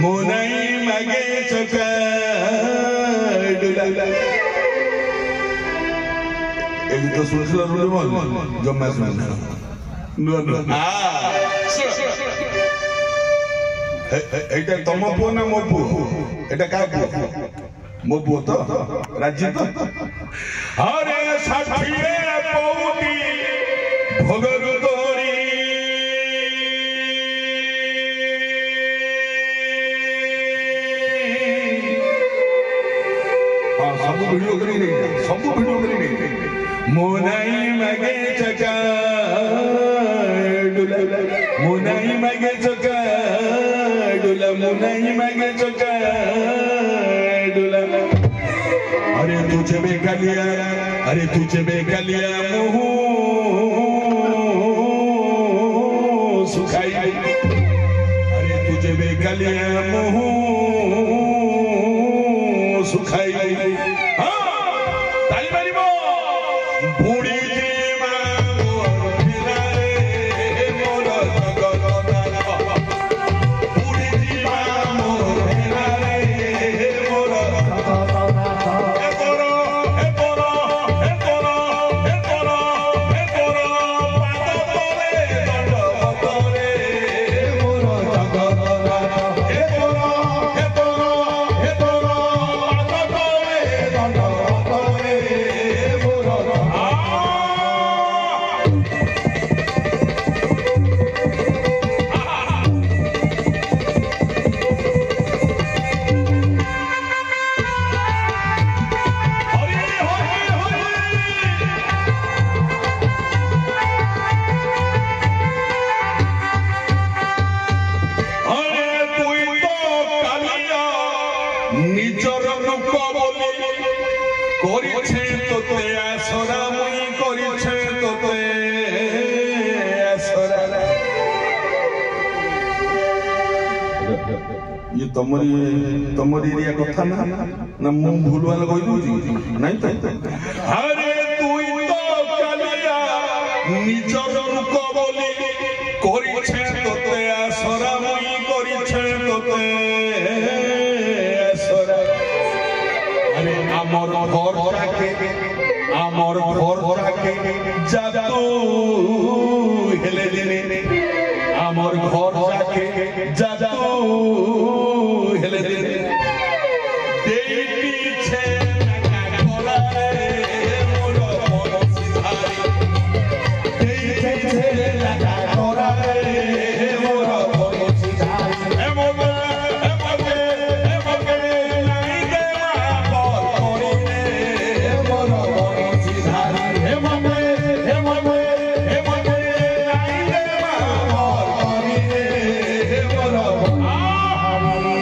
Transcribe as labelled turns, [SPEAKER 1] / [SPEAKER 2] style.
[SPEAKER 1] मुनाई मगे चकाडुला एक तो सुनला रुले बोल जम्मा सुनना नो नो एटा तम पुओ ना मो पुओ एटा का पुओ मो पुओ तो राज्य तो अरे साथिए पौटी भोगरु तोरी सब वीडियो करी नहीं मुनाई मगे चकाडुला मुनाई मगे चकाडुला मुनाई मगे चकाडुला अरे तुझे बेगलिया मुँह सुखाई अरे तुझे बेगलिया मुँह सुखाई ये तमरी एरिया कथा ना मु भूल वाला कोई दूजी नहीं तो अरे तू तो कालिया निजर रूप बोली करिछे तोते आसरा मुई करिछे तोते आसरा अरे आमर घर ताके जादू हेले दिने आमर घर ताके जादू